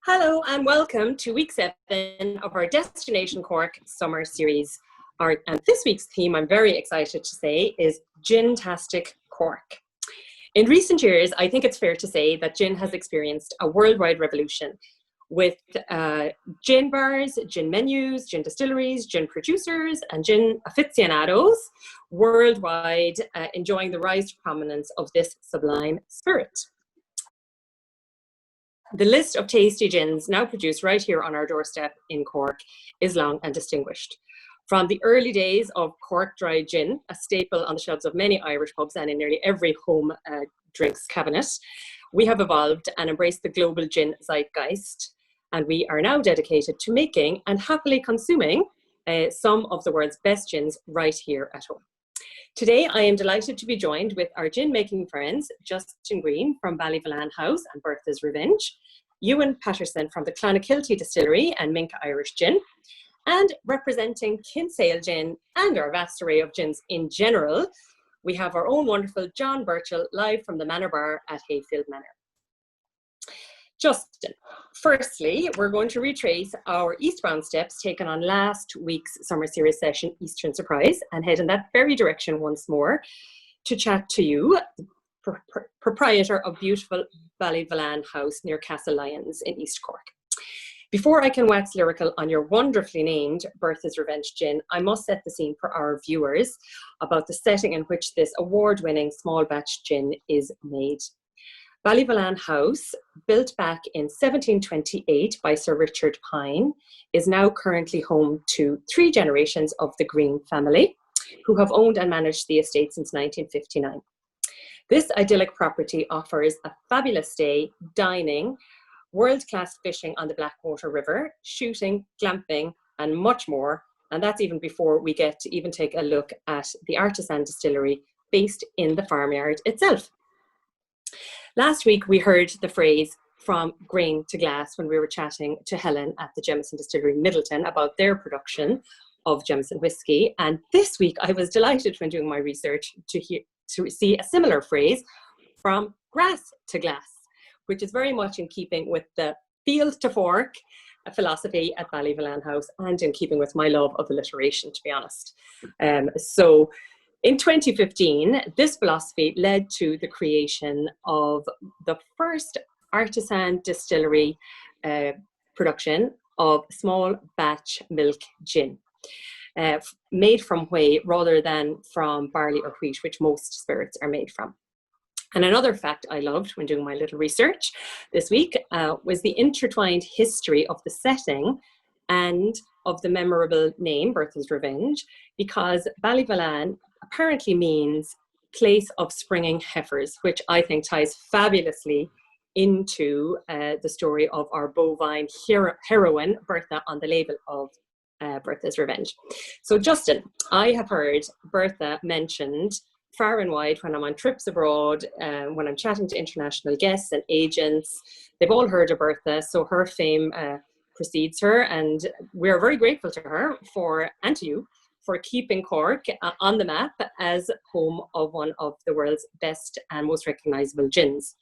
Hello and welcome to week 7 of our Destination Cork Summer Series. And this week's theme, I'm very excited to say, is Gintastic Cork. In recent years, I think it's fair to say that gin has experienced a worldwide revolution with gin bars, gin menus, gin distilleries, gin producers, and gin aficionados worldwide enjoying the rise to prominence of this sublime spirit. The list of tasty gins now produced right here on our doorstep in Cork is long and distinguished. From the early days of Cork dry gin, a staple on the shelves of many Irish pubs and in nearly every home drinks cabinet, we have evolved and embraced the global gin zeitgeist. And we are now dedicated to making and happily consuming some of the world's best gins right here at home. Today, I am delighted to be joined with our gin-making friends, Justin Green from Ballyvolane House and Bertha's Revenge, Ewan Patterson from the Clonakilty Distillery and Minke Irish Gin, and representing Kinsale Gin and our vast array of gins in general, we have our own wonderful John Burchill live from the Manor Bar at Hayfield Manor. Justin, firstly, we're going to retrace our eastbound steps taken on last week's Summer Series session, Eastern Surprise, and head in that very direction once more to chat to you, proprietor of beautiful Ballyvolane House near Castle Lyons in East Cork. Before I can wax lyrical on your wonderfully named Bertha's Revenge Gin, I must set the scene for our viewers about the setting in which this award-winning small batch gin is made. Ballyvolane House, built back in 1728 by Sir Richard Pine, is now currently home to 3 generations of the Green family, who have owned and managed the estate since 1959. This idyllic property offers a fabulous stay, dining, world-class fishing on the Blackwater River, shooting, glamping, and much more. And that's even before we get to even take a look at the artisan distillery based in the farmyard itself. Last week, we heard the phrase from grain to glass when we were chatting to Helen at the Jameson Distillery Middleton about their production of Jameson whiskey. And this week, I was delighted when doing my research to see a similar phrase from grass to glass, which is very much in keeping with the field to fork philosophy at Ballyvolane House and in keeping with my love of alliteration, to be honest. In 2015, this philosophy led to the creation of the first artisan distillery production of small batch milk gin, made from whey rather than from barley or wheat, which most spirits are made from. And another fact I loved when doing my little research this week was the intertwined history of the setting and of the memorable name, Bertha's Revenge, because Ballyvolane apparently means place of springing heifers, which I think ties fabulously into the story of our bovine heroine, Bertha, on the label of Bertha's Revenge. So Justin, I have heard Bertha mentioned far and wide when I'm on trips abroad, when I'm chatting to international guests and agents. They've all heard of Bertha, so her fame precedes her, and we're very grateful to her and to you for keeping Cork on the map as home of one of the world's best and most recognisable gins.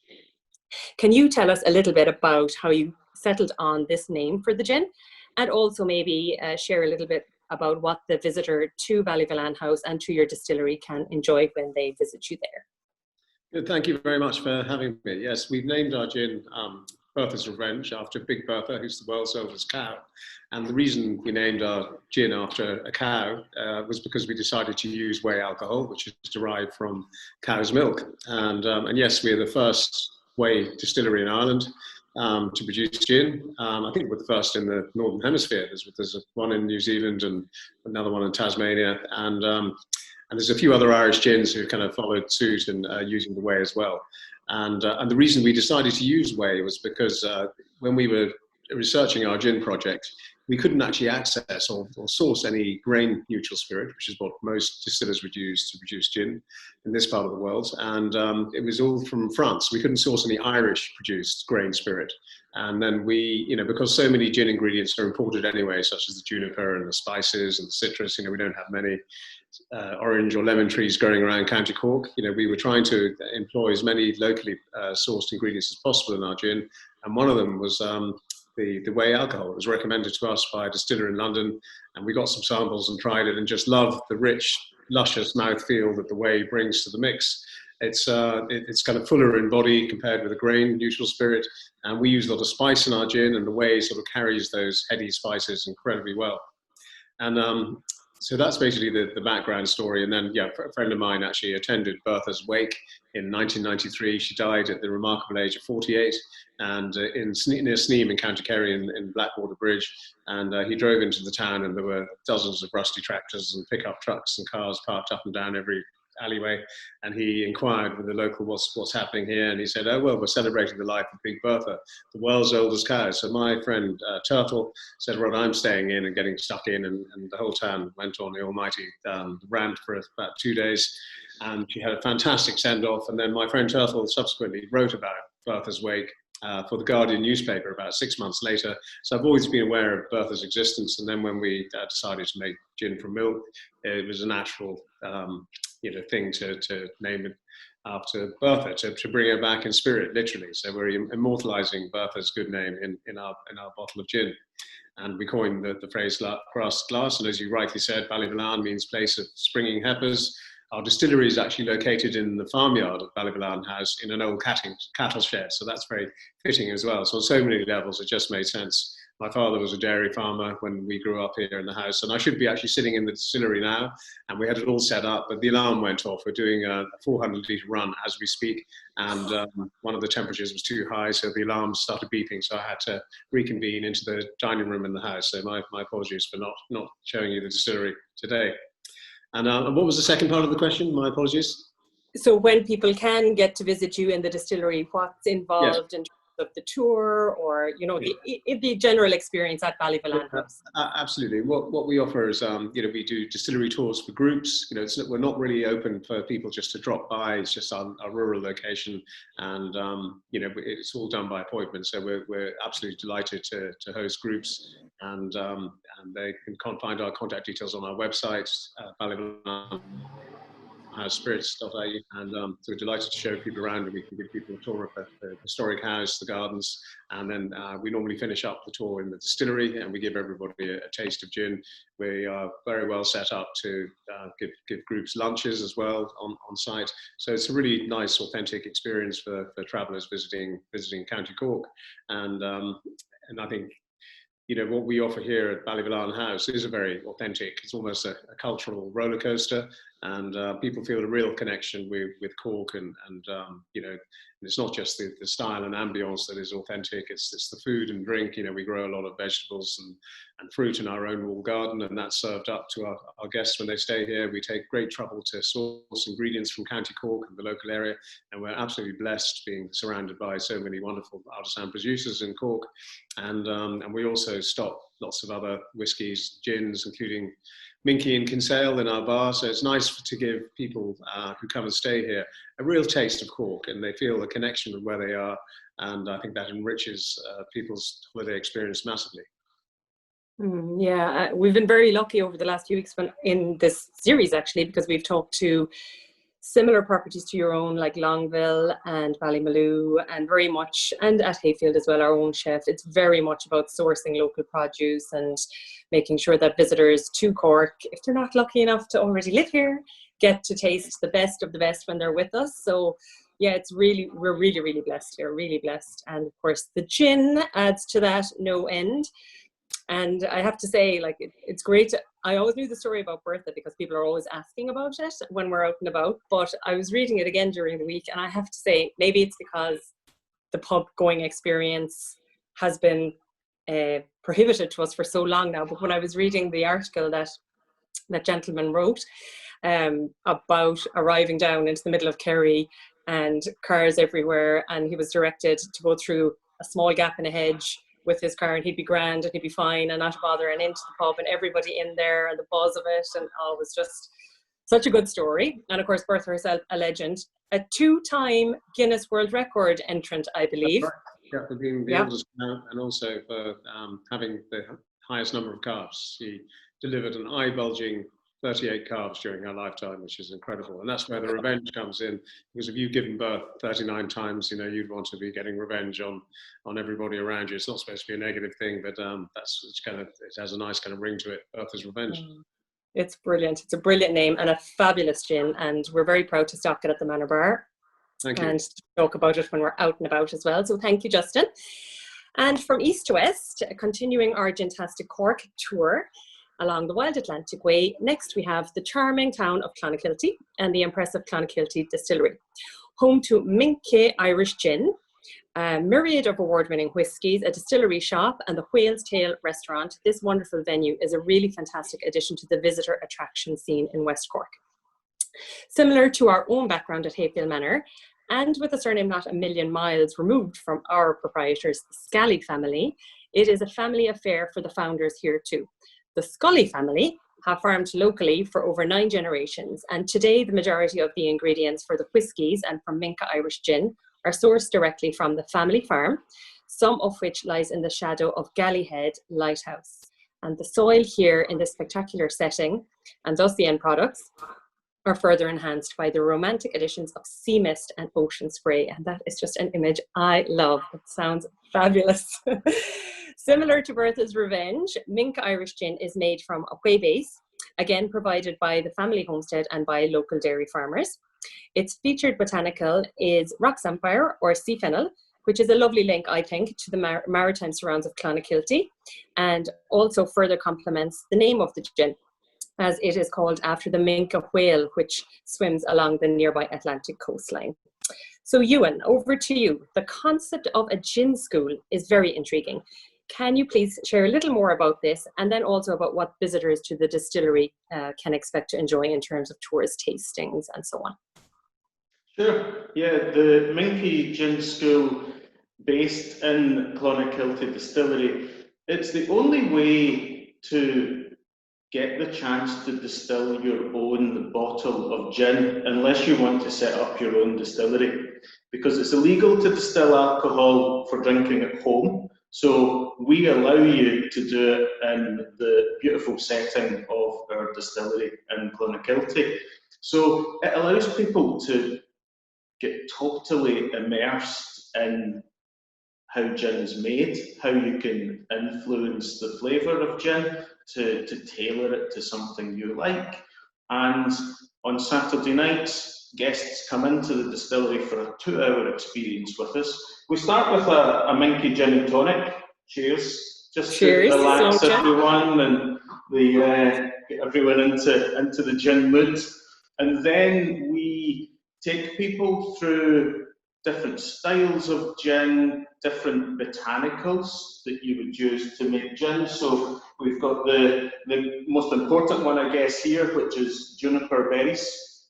Can you tell us a little bit about how you settled on this name for the gin, and also maybe share a little bit about what the visitor to Ballyvolane House and to your distillery can enjoy when they visit you there? Good, thank you very much for having me. Yes, we've named our gin Bertha's Revenge after Big Bertha, who's the world's oldest cow. And the reason we named our gin after a cow was because we decided to use whey alcohol, which is derived from cow's milk. And yes, we're the first whey distillery in Ireland to produce gin. I think we're the first in the Northern Hemisphere. There's one in New Zealand and another one in Tasmania. And there's a few other Irish gins who kind of followed suit and using the whey as well. And the reason we decided to use whey was because when we were researching our gin project, we couldn't actually access or source any grain neutral spirit, which is what most distillers would use to produce gin in this part of the world. And it was all from France. We couldn't source any Irish produced grain spirit. And then because so many gin ingredients are imported anyway, such as the juniper and the spices and the citrus, we don't have many orange or lemon trees growing around County Cork. We were trying to employ as many locally sourced ingredients as possible in our gin. And one of them was the whey alcohol. It was recommended to us by a distiller in London, and we got some samples and tried it and just loved the rich, luscious mouthfeel that the whey brings to the mix. It's kind of fuller in body compared with a grain neutral spirit, and we use a lot of spice in our gin, and the whey sort of carries those heady spices incredibly well. And so that's basically the background story. And then, yeah, a friend of mine actually attended Bertha's wake in 1993. She died at the remarkable age of 48, and near Sneem in County Kerry in Blackwater Bridge. And he drove into the town, and there were dozens of rusty tractors and pickup trucks and cars parked up and down every alleyway, and he inquired with the local what's happening here, and he said, oh well, we're celebrating the life of Big Bertha, the world's oldest cow. So my friend Turtle said, well, I'm staying in and getting stuck in, and the whole town went on the almighty rant for about 2 days, and she had a fantastic send-off. And then my friend Turtle subsequently wrote about Bertha's wake for the Guardian newspaper about 6 months later. So I've always been aware of Bertha's existence, and then when we decided to make gin from milk, it was a natural thing to name it after Bertha, to bring her back in spirit, literally. So we're immortalizing Bertha's good name in our bottle of gin. And we coined the phrase grass glass, and as you rightly said, Ballyvolane means place of springing heifers. Our distillery is actually located in the farmyard of Ballyvolane House in an old cattle shed, so that's very fitting as well. So on so many levels, it just made sense. My father was a dairy farmer when we grew up here in the house, and I should be actually sitting in the distillery now, and we had it all set up, but the alarm went off. We're doing a 400-litre run as we speak, and one of the temperatures was too high, so the alarm started beeping, so I had to reconvene into the dining room in the house. So my apologies for not showing you the distillery today. And what was the second part of the question? My apologies. So when people can get to visit you in the distillery, what's involved in terms of the tour, or the general experience at Ballyvolane House? Absolutely. What we offer is we do distillery tours for groups. We're not really open for people just to drop by. It's just our rural location, and it's all done by appointment. So we're absolutely delighted to host groups, and they can find our contact details on our website, Ballyvolane spirits.ie, and so we're delighted to show people around, and we can give people a tour of the historic house, the gardens, and then we normally finish up the tour in the distillery, and we give everybody a taste of gin. We are very well set up to give groups lunches as well on site, so it's a really nice, authentic experience for travellers visiting County Cork, and I think what we offer here at Ballyvolane House is a very authentic, it's almost a cultural roller coaster, and people feel a real connection with Cork, and it's not just the style and ambience that is authentic, it's the food and drink. We grow a lot of vegetables and fruit in our own wall garden, and that's served up to our guests when they stay here. We take great trouble to source ingredients from County Cork and the local area, and we're absolutely blessed being surrounded by so many wonderful artisan producers in Cork, and we also stock lots of other whiskies, gins, including Minke and Kinsale in our bar. So it's nice to give people who come and stay here a real taste of Cork, and they feel a connection with where they are, and I think that enriches people's holiday experience massively. We've been very lucky over the last few weeks in this series, actually, because we've talked to similar properties to your own, like Longville and Ballymaloe, and at Hayfield as well, our own chef. It's very much about sourcing local produce and making sure that visitors to Cork, if they're not lucky enough to already live here, get to taste the best of the best when they're with us. So yeah, we're really, really blessed here, really blessed. And of course the gin adds to that no end. And I have to say, it's great. I always knew the story about Bertha because people are always asking about it when we're out and about. But I was reading it again during the week, and I have to say, maybe it's because the pub going experience has been prohibited to us for so long now. But when I was reading the article that gentleman wrote about arriving down into the middle of Kerry and cars everywhere, and he was directed to go through a small gap in a hedge with his car, and he'd be grand and he'd be fine and not bother, and into the pub and everybody in there and the buzz of it, and it was just such a good story. And of course Bertha herself, a legend, a 2-time Guinness World Record entrant, I believe. Right. Yeah, for being the oldest now, and also for having the highest number of calves. She delivered an eye-bulging 38 calves during her lifetime, which is incredible. And that's where the revenge comes in, because if you've given birth 39 times, you know, you'd want to be getting revenge on everybody around you. It's not supposed to be a negative thing, but it's kind of, it has a nice kind of ring to it, Bertha's Revenge. It's brilliant. It's a brilliant name and a fabulous gin, and we're very proud to stock it at the Manor Bar. Thank you. And to talk about it when we're out and about as well. So thank you, Justin. And from east to west, continuing our Gintastic Cork tour along the Wild Atlantic Way, next we have the charming town of Clonakilty and the impressive Clonakilty Distillery, home to Minke Irish Gin, a myriad of award-winning whiskies, a distillery shop, and the Whale's Tail restaurant. This wonderful venue is a really fantastic addition to the visitor attraction scene in West Cork. Similar to our own background at Hayfield Manor, and with a surname not a million miles removed from our proprietors, the Scally family, it is a family affair for the founders here too. The Scully family have farmed locally for over 9 generations, and today the majority of the ingredients for the whiskies and from Minke Irish Gin are sourced directly from the family farm, some of which lies in the shadow of Gallyhead Lighthouse. And the soil here in this spectacular setting, and thus the end products, are further enhanced by the romantic additions of sea mist and ocean spray. And that is just an image I love. It sounds fabulous. Similar to Bertha's Revenge, Minke Irish Gin is made from a whey base, again provided by the family homestead and by local dairy farmers. Its featured botanical is rock samphire or sea fennel, which is a lovely link, I think, to the maritime surrounds of Clonakilty, and also further complements the name of the gin, as it is called after the Minke whale, which swims along the nearby Atlantic coastline. So Ewan, over to you. The concept of a gin school is very intriguing. Can you please share a little more about this, and then also about what visitors to the distillery can expect to enjoy in terms of tours, tastings, and so on? Sure. Yeah, the Minke Gin School, based in Clonakilty Distillery, it's the only way to get the chance to distill your own bottle of gin, unless you want to set up your own distillery, because it's illegal to distill alcohol for drinking at home. So we allow you to do it in the beautiful setting of our distillery in Clonakilty. So it allows people to get totally immersed in how gin is made, how you can influence the flavour of gin to tailor it to something you like. And on Saturday nights, guests come into the distillery for a 2-hour experience with us. We start with a Minke gin and tonic. Cheers. Just Cheers. to relax everyone and get everyone into the gin mood. And then we take people through different styles of gin, different botanicals that you would use to make gin. So we've got the most important one, I guess, here, which is juniper berries.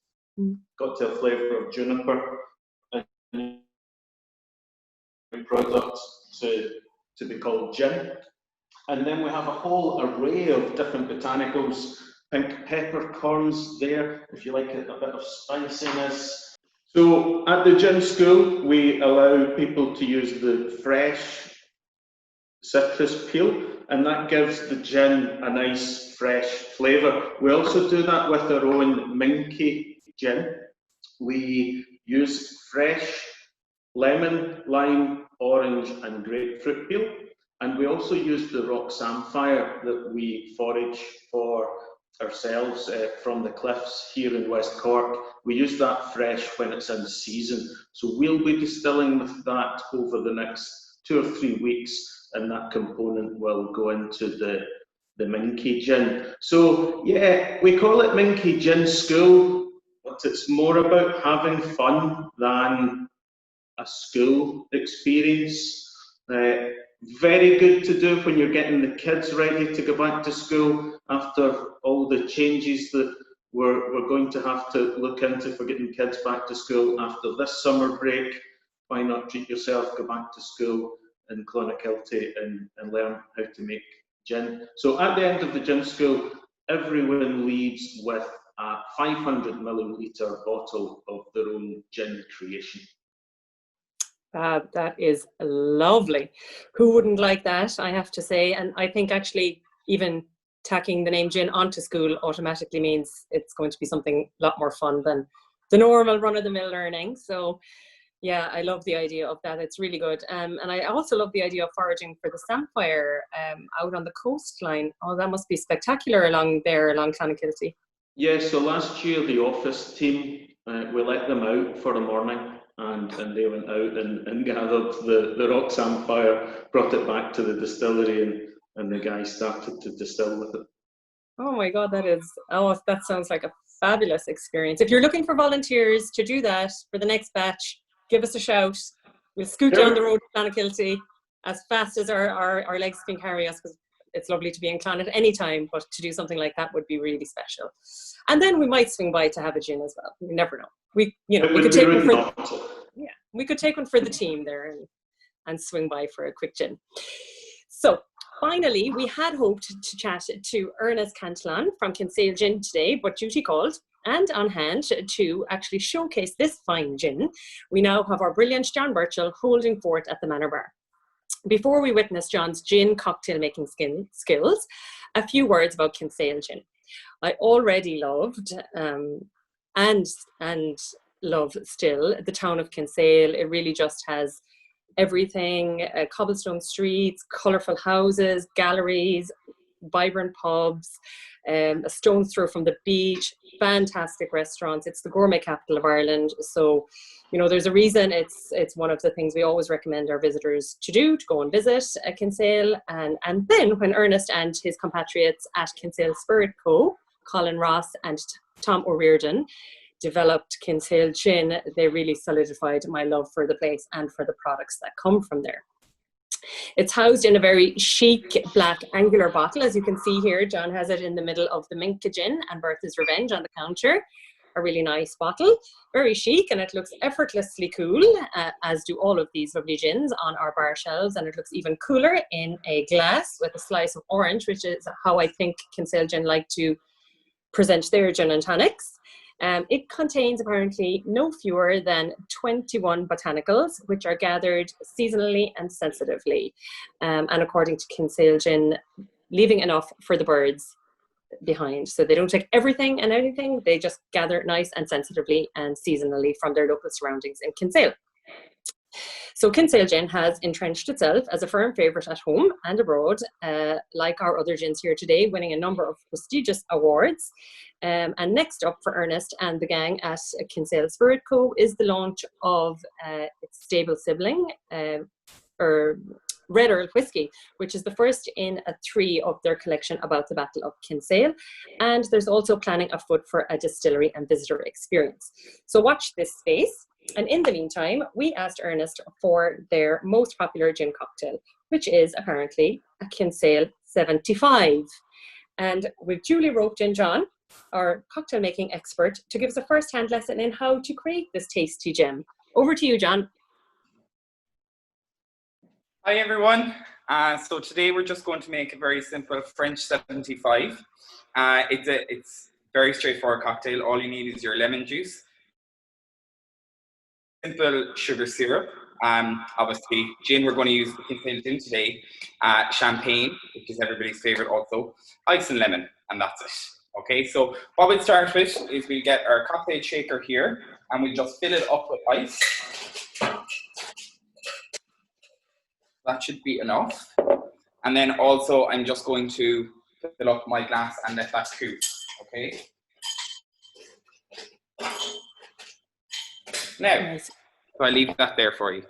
Cocktail flavour of juniper, and product to be called gin. And then we have a whole array of different botanicals, pink peppercorns there, if you like a bit of spiciness. So at the gin school, we allow people to use the fresh citrus peel, and that gives the gin a nice fresh flavour. We also do that with our own Minke gin. We use fresh lemon, lime, orange and grapefruit peel, and we also use the rock samphire that we forage for ourselves from the cliffs here in West Cork. We use that fresh when it's in season. So we'll be distilling with that over the next 2 or 3 weeks, and that component will go into the Minke gin. So yeah, we call it Minke Gin School, but it's more about having fun than a school experience. Very good to do when you're getting the kids ready to go back to school after all the changes that we're going to have to look into for getting kids back to school after this summer break. Why not treat yourself, go back to school in Clonakilty and learn how to make gin. So at the end of the gin school, everyone leaves with a 500 millilitre bottle of their own gin creation. That is lovely. Who wouldn't like that, I have to say. And I think actually even tacking the name gin onto school automatically means it's going to be something a lot more fun than the normal run-of-the-mill learning. So yeah, I love the idea of that. It's really good. And I also love the idea of foraging for the samphire out on the coastline. Oh, that must be spectacular along there, along Clonakilty. Yeah, so last year the office team, we let them out for a morning, and they went out and gathered the rock samphire, brought it back to the distillery, and the guys started to distill with it. Oh my God, that sounds like a fabulous experience. If you're looking for volunteers to do that for the next batch, give us a shout. We'll scoot down the road to Clonakilty as fast as our legs can carry us, because it's lovely to be in Clon at any time, but to do something like that would be really special. And then we might swing by to have a gin as well. We never know. We could take one for we could take one for the team there and swing by for a quick gin. So finally, we had hoped to chat to Ernest Cantillon from Kinsale Gin today, but duty called. And on hand to actually showcase this fine gin, we now have our brilliant John Burchill holding fort at the Manor Bar. Before we witness John's gin cocktail making skills, a few words about Kinsale Gin. I already loved and love still the town of Kinsale. It really just has everything, cobblestone streets, colourful houses, galleries, vibrant pubs, a stone's throw from the beach, fantastic restaurants. It's the gourmet capital of Ireland. So, there's a reason it's one of the things we always recommend our visitors to go and visit Kinsale. And then when Ernest and his compatriots at Kinsale Spirit Co., Colin Ross and Tom O'Riordan, developed Kinsale Gin, they really solidified my love for the place and for the products that come from there. It's housed in a very chic black angular bottle. As you can see here, John has it in the middle of the Minke gin and Bertha's Revenge on the counter. A really nice bottle, very chic, and it looks effortlessly cool, as do all of these lovely gins on our bar shelves, and it looks even cooler in a glass with a slice of orange, which is how I think Kinsale Gin like to present their gin and tonics. It contains apparently no fewer than 21 botanicals, which are gathered seasonally and sensitively. And according to Kinsale Gin, leaving enough for the birds behind. So they don't take everything and anything, they just gather nice and sensitively and seasonally from their local surroundings in Kinsale. So Kinsale Gin has entrenched itself as a firm favourite at home and abroad, like our other gins here today, winning a number of prestigious awards. And next up for Ernest and the gang at Kinsale Spirit Co. is the launch of its stable sibling, Red Earl Whiskey, which is the first in 3 of their collection about the Battle of Kinsale. And there's also planning afoot for a distillery and visitor experience. So watch this space. And in the meantime, we asked Ernest for their most popular gin cocktail, which is apparently a Kinsale 75. And we've duly roped in John, our cocktail making expert, to give us a first-hand lesson in how to create this tasty gem. Over to you, John. Hi everyone. So today we're just going to make a very simple French 75. It's very straightforward cocktail. All you need is your lemon juice, simple sugar syrup, obviously gin. We're going to use the Kinsale Gin today, champagne, which is everybody's favorite also, ice and lemon, and that's it. Okay, so what we'll start with is we'll get our cocktail shaker here and we'll just fill it up with ice. That should be enough. And then also I'm just going to fill up my glass and let that cool, okay? Now, Nice. so I leave that there for you.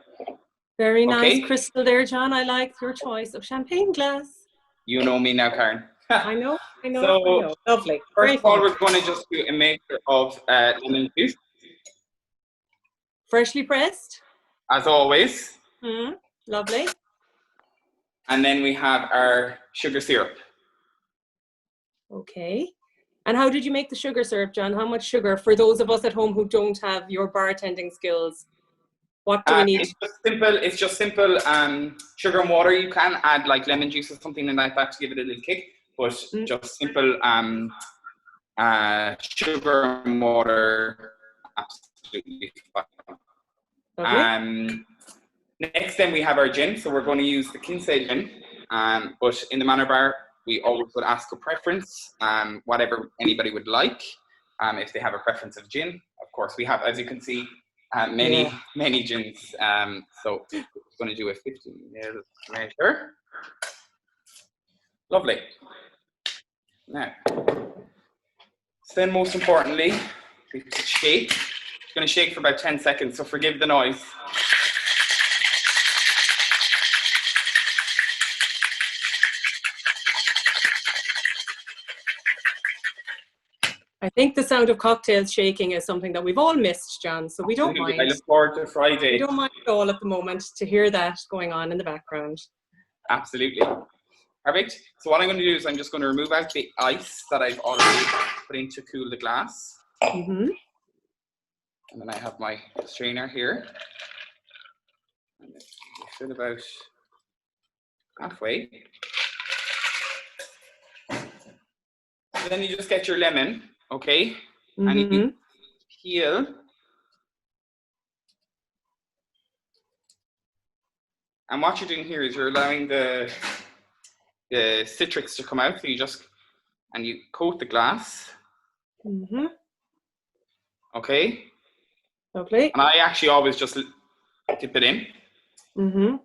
Very nice Okay. crystal there, John. I like your choice of champagne glass. You know me now, Karen. I know. So, Lovely. First Very of all, fun. we're going to just do a mixture of lemon juice, Freshly pressed. as always. Lovely. And then we have our sugar syrup. Okay. And how did you make the sugar syrup, John? How much sugar? For those of us at home who don't have your bartending skills, what do we need? It's just simple sugar and water. You can add like lemon juice or something like that to give it a little kick, but just simple sugar and water, absolutely fine. Lovely. Next then we have our gin. So we're going to use the Kinsale Gin, but in the Manor Bar we always would ask a preference, whatever anybody would like. If they have a preference of gin, of course, we have, as you can see, many gins. So I'm going to do a 15 ml measure. Lovely. Now, so then most importantly, we shake. It's going to shake for about 10 seconds, so forgive the noise. I think the sound of cocktails shaking is something that we've all missed, John, so we don't mind. I look forward to Friday. We don't mind at all at the moment to hear that going on in the background. Absolutely. Perfect. So what I'm going to do is I'm just going to remove out the ice that I've already put in to cool the glass. Mm-hmm. And then I have my strainer here. And fill about halfway. Then you just get your lemon, okay? Mm-hmm. And you peel. And what you're doing here is you're allowing the citrics to come out. So you just, and you coat the glass. Mm-hmm. Okay? Lovely. And I actually always just dip it in. Mm-hmm.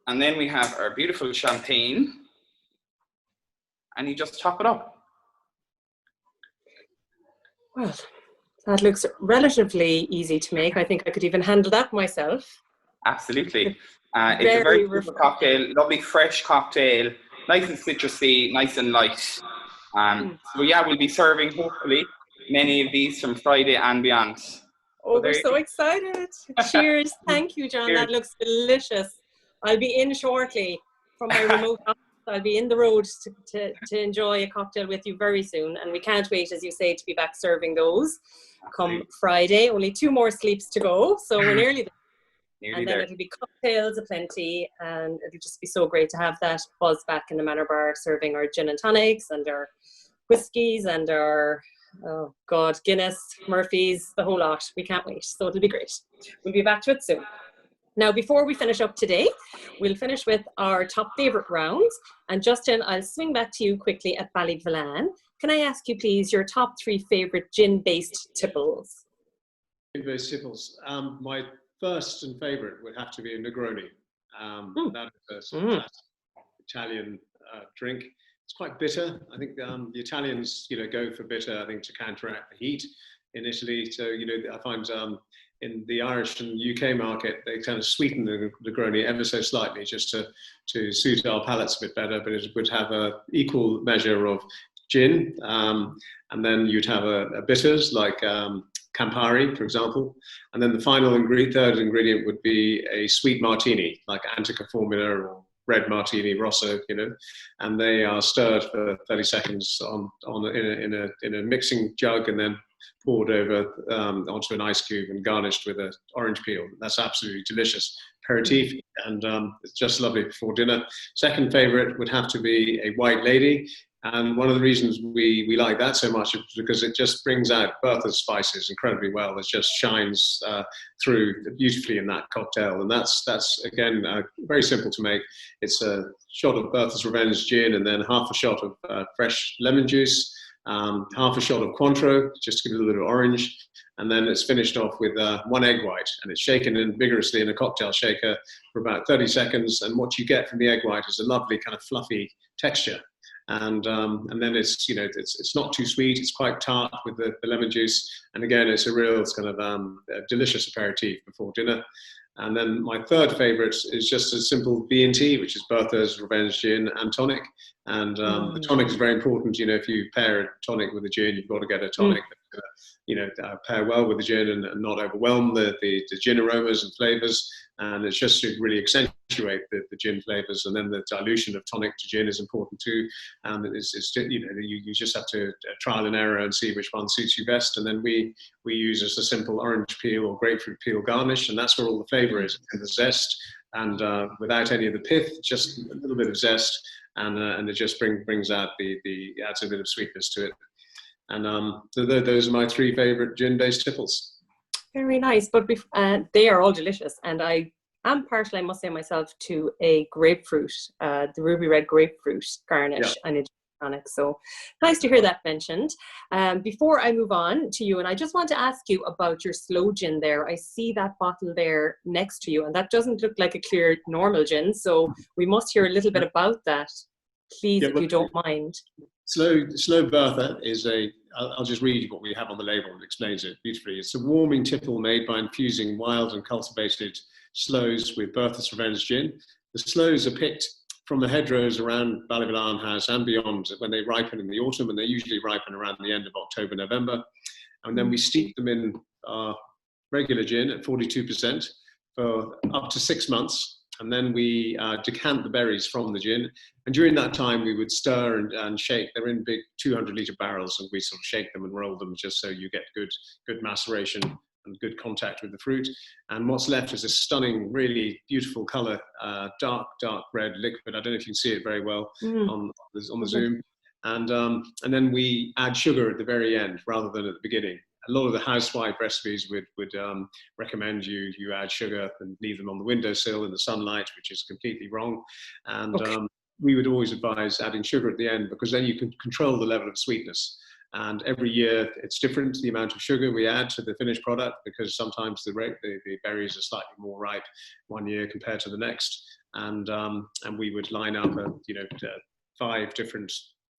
And then we have our beautiful champagne. And you just top it up. Well, that looks relatively easy to make. I think I could even handle that myself. Absolutely. It's a very simple cocktail, lovely fresh cocktail, nice and citrusy, nice and light. So yeah, we'll be serving hopefully many of these from Friday and beyond. Oh, we're so excited. Cheers. Thank you, John. Cheers. That looks delicious. I'll be in shortly from my remote office. I'll be in the road to enjoy a cocktail with you very soon. And we can't wait, as you say, to be back serving those come Friday. Only 2 more sleeps to go. So we're nearly there. And then it'll be cocktails aplenty. And it'll just be so great to have that buzz back in the Manor Bar, serving our gin and tonics and our whiskies and our, oh God, Guinness, Murphy's, the whole lot. We can't wait. So it'll be great. We'll be back to it soon. Now, before we finish up today, we'll finish with our top favourite rounds. And Justin, I'll swing back to you quickly at Ballyvolane. Can I ask you, please, your top 3 favourite gin-based tipples? Gin-based tipples. My first and favourite would have to be a Negroni. That is a classic Italian drink. It's quite bitter. I think the Italians, go for bitter, I think, to counteract the heat in Italy. So, I find in the Irish and UK market, they kind of sweeten the Negroni ever so slightly just to suit our palates a bit better, but it would have an equal measure of gin. And then you'd have a bitters like Campari, for example. And then the final third ingredient would be a sweet martini, like Antica Formula or red martini rosso, and they are stirred for 30 seconds in a mixing jug and then poured over onto an ice cube and garnished with an orange peel. That's absolutely delicious aperitif, and it's just lovely before dinner. Second favorite would have to be a White Lady. And one of the reasons we like that so much is because it just brings out Bertha's spices incredibly well. It just shines through beautifully in that cocktail. And that's again, very simple to make. It's a shot of Bertha's Revenge gin and then half a shot of fresh lemon juice, half a shot of Cointreau, just to give it a little orange. And then it's finished off with 1 egg white, and it's shaken in vigorously in a cocktail shaker for about 30 seconds. And what you get from the egg white is a lovely kind of fluffy texture. And then it's not too sweet. It's quite tart with the lemon juice. And again, it's a real kind of a delicious aperitif before dinner. And then my third favourite is just a simple B&T, which is Bertha's Revenge Gin and Tonic. And the tonic is very important. If you pair a tonic with a gin, you've got to get a tonic that pair well with the gin and not overwhelm the gin aromas and flavours. And it's just to really accentuate the gin flavours. And then the dilution of tonic to gin is important too. And you just have to trial and error and see which one suits you best. And then we use just a simple orange peel or grapefruit peel garnish, and that's where all the flavour is, and the zest. And without any of the pith, just a little bit of zest, and it just brings out adds a bit of sweetness to it. And so those are my 3 favourite gin-based tipples. Very nice, but they are all delicious. And I am partial, I must say myself, to a grapefruit, the ruby red grapefruit garnish. Yeah. And it tonic. So nice to hear that mentioned. Before I move on to you, and I just want to ask you about your slow gin there. I see that bottle there next to you, and that doesn't look like a clear normal gin. So we must hear a little bit about that, please, if you don't mind. Slow Bertha is I'll just read what we have on the label. It explains it beautifully. It's a warming tipple made by infusing wild and cultivated sloes with Bertha's Revenge gin. The sloes are picked from the hedgerows around Ballyvolane House and beyond when they ripen in the autumn, and they usually ripen around the end of October, November. And then we steep them in our regular gin at 42% for up to 6 months. And then we decant the berries from the gin. And during that time, we would stir and shake. They're in big 200-litre barrels, and we sort of shake them and roll them just so you get good maceration and good contact with the fruit. And what's left is a stunning, really beautiful colour, dark red liquid. I don't know if you can see it very well on the Zoom. And then we add sugar at the very end rather than at the beginning. A lot of the housewife recipes would recommend you add sugar and leave them on the windowsill in the sunlight, which is completely wrong. And we would always advise adding sugar at the end, because then you can control the level of sweetness. And every year it's different, the amount of sugar we add to the finished product, because sometimes the berries are slightly more ripe one year compared to the next. And we would line up 5 different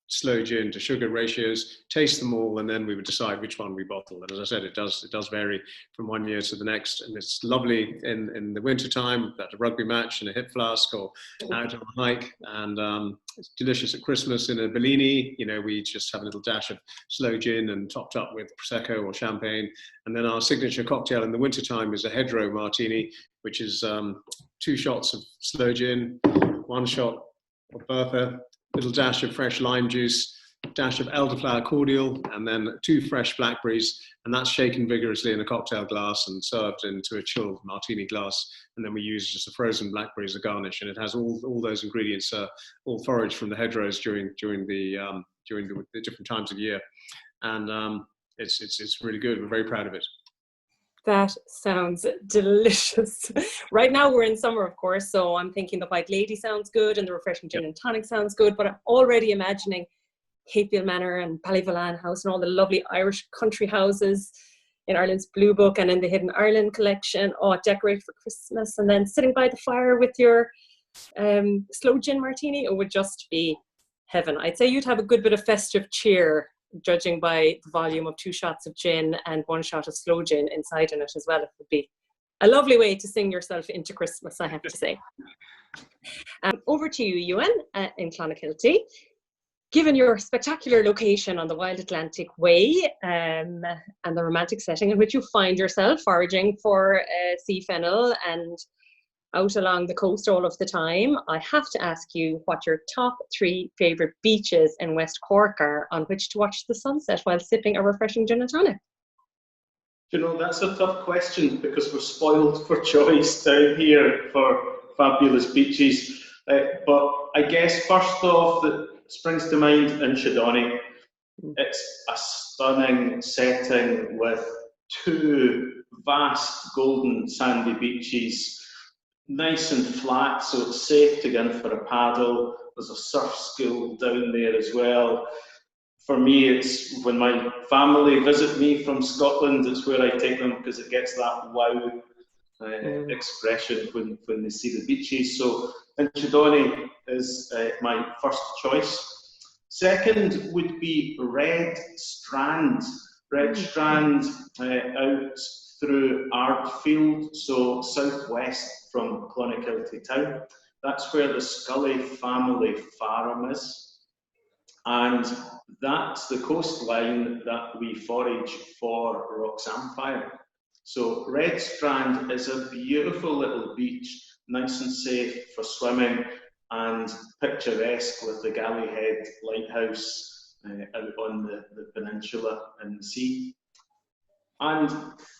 slow gin to sugar ratios, taste them all, and then we would decide which one we bottle. And as I said, it does vary from one year to the next. And it's lovely in the winter time at a rugby match in a hip flask or out on a hike. And it's delicious at Christmas in a Bellini. We just have a little dash of slow gin and topped up with Prosecco or champagne. And then our signature cocktail in the winter time is a hedgerow martini, which is 2 shots of slow gin, 1 shot of Bertha, little dash of fresh lime juice, dash of elderflower cordial, and then 2 fresh blackberries, and that's shaken vigorously in a cocktail glass and served into a chilled martini glass. And then we use just a frozen blackberry as a garnish, and it has all those ingredients, all foraged from the hedgerows during the different times of year, and it's really good. We're very proud of it. That sounds delicious. Right now we're in summer, of course, so I'm thinking the White Lady sounds good and the refreshing gin and tonic sounds good, but I'm already imagining Hayfield Manor and Ballyvolane House and all the lovely Irish country houses in Ireland's Blue Book and in the Hidden Ireland collection. Decorate for Christmas, and then sitting by the fire with your slow gin martini. It would just be heaven. I'd say you'd have a good bit of festive cheer, judging by the volume of 2 shots of gin and 1 shot of slow gin inside in it as well. It would be a lovely way to sing yourself into Christmas, I have to say. Over to you, Ewan, in Clonakilty. Given your spectacular location on the wild Atlantic Way and the romantic setting in which you find yourself foraging for sea fennel and out along the coast all of the time, I have to ask you what your top 3 favourite beaches in West Cork are on which to watch the sunset while sipping a refreshing gin and tonic. That's a tough question, because we're spoiled for choice down here for fabulous beaches. But I guess first off that springs to mind in Shadoni. It's a stunning setting with 2 vast golden sandy beaches, nice and flat, so it's safe to get in for a paddle. There's a surf school down there as well. For me, it's when my family visit me from Scotland, it's where I take them, because it gets that wow expression when they see the beaches. So Inchydoney is my first choice. Second would be Red Strand. Red Strand out through Ardfield, so southwest from Clonakilty town. That's where the Scully family farm is. And that's the coastline that we forage for rock samphire. So Red Strand is a beautiful little beach, nice and safe for swimming and picturesque with the Gallyhead Lighthouse out on the peninsula and the sea. And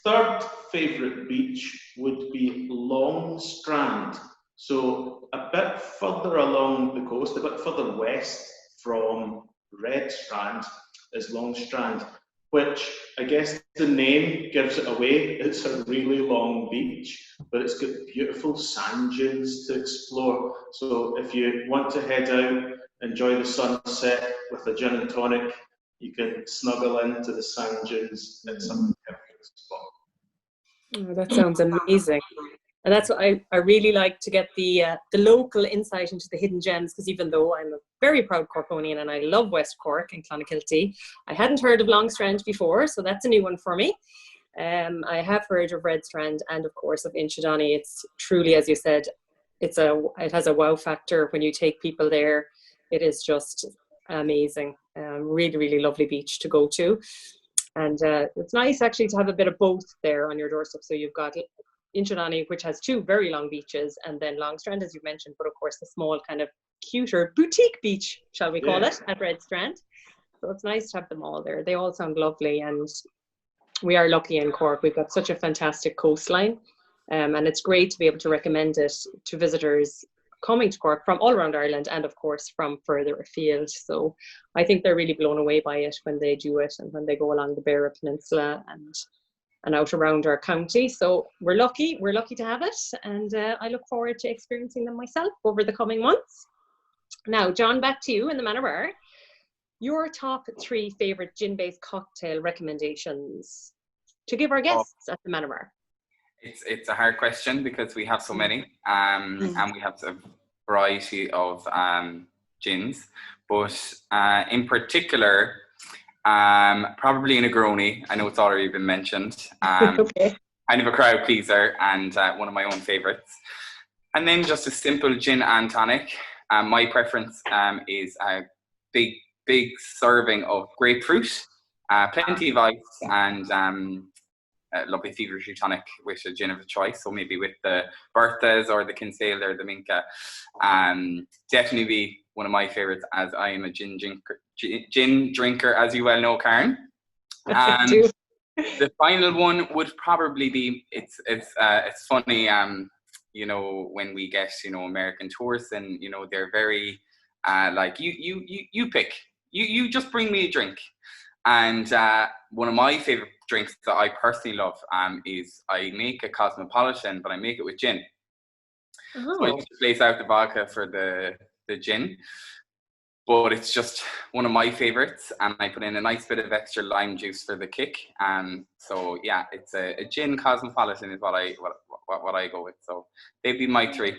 third favourite beach would be Long Strand. So a bit further along the coast, a bit further west from Red Strand is Long Strand, which I guess the name gives it away. It's a really long beach, but it's got beautiful sand dunes to explore. So if you want to head out enjoy the sunset with a gin and tonic. You can snuggle into the sand dunes. It's a perfect spot. Oh, that sounds amazing. And that's what I really like, to get the local insight into the hidden gems, because even though I'm a very proud Corkonian and I love West Cork and Clonakilty, I hadn't heard of Longstrand before, so that's a new one for me. I have heard of Red Strand and of course of Inchydoney. It's truly, as you said, it has a wow factor when you take people there. It is just amazing. Really, really lovely beach to go to. And it's nice actually to have a bit of both there on your doorstep. So you've got Inchydoney, which has 2 very long beaches, and then Longstrand, as you mentioned, but of course the small kind of cuter boutique beach, shall we call it, at Red Strand. So it's nice to have them all there. They all sound lovely, and we are lucky in Cork. We've got such a fantastic coastline, and it's great to be able to recommend it to visitors coming to Cork from all around Ireland, and of course from further afield. So I think they're really blown away by it when they do it, and when they go along the Beara Peninsula and out around our county. So we're lucky to have it, and I look forward to experiencing them myself over the coming months. Now, John, back to you in the Manor Bar. Your top 3 favourite gin-based cocktail recommendations to give our guests at the Manor Bar. It's a hard question because we have so many, and we have a variety of gins, but in particular, probably a Negroni. I know it's already been mentioned. Okay. Kind of a crowd pleaser, and one of my own favourites. And then just a simple gin and tonic. My preference is a big serving of grapefruit, plenty of ice, and a lovely feverishly tonic with a gin of a choice. So maybe with the Berthas or the Kinsale or the Minke. Definitely be one of my favourites, as I am a gin drinker, as you well know, Karen. The final one would probably be, it's funny, you know, when we get, you know, American tourists, and, you know, they're very like, you pick, you just bring me a drink. And one of my favourite drinks that I personally love is, I make a cosmopolitan, but I make it with gin. Oh. So I just place out the vodka for the gin, but it's just one of my favourites, and I put in a nice bit of extra lime juice for the kick. So yeah, it's a gin cosmopolitan is what I go with. So they'd be my 3.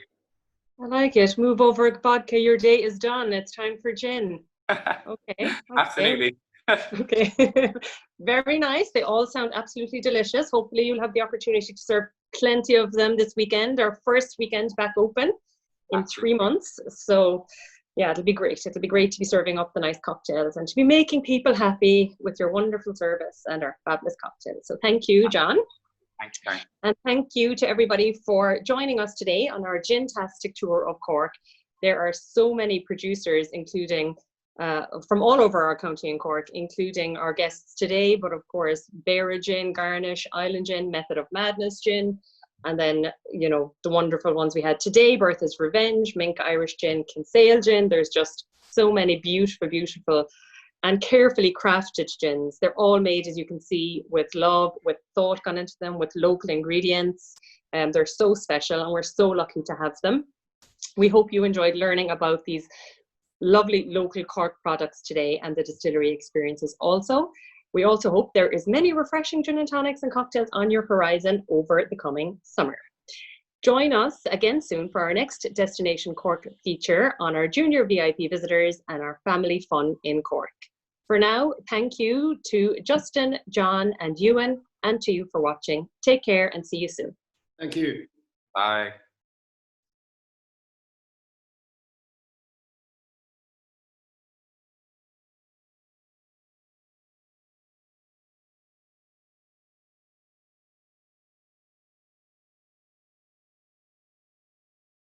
I like it. Move over vodka, your day is done. It's time for gin. Okay. Absolutely. Okay. Very nice. They all sound absolutely delicious. Hopefully you'll have the opportunity to serve plenty of them this weekend, our first weekend back open in 3 months. So yeah, it'll be great. It'll be great to be serving up the nice cocktails and to be making people happy with your wonderful service and our fabulous cocktails. So thank you, John. Thanks, Karen. And thank you to everybody for joining us today on our Gintastic tour of Cork. There are so many producers, including from all over our county in Cork, including our guests today, but of course Beara Gin, Garnish, Island Gin, Method of Madness Gin, and then, you know, the wonderful ones we had today, Bertha's Revenge, Minke Irish Gin, Kinsale Gin. There's just so many beautiful and carefully crafted gins. They're all made, as you can see, with love, with thought gone into them, with local ingredients. They're so special, and we're so lucky to have them. We hope you enjoyed learning about these lovely local Cork products today, and the distillery experiences also. We also hope there is many refreshing gin and tonics and cocktails on your horizon over the coming summer. Join us again soon for our next Destination Cork feature on our junior VIP visitors and our family fun in Cork. For now, thank you to Justin, John, and Ewan, and to you for watching. Take care and see you soon. Thank you. Bye.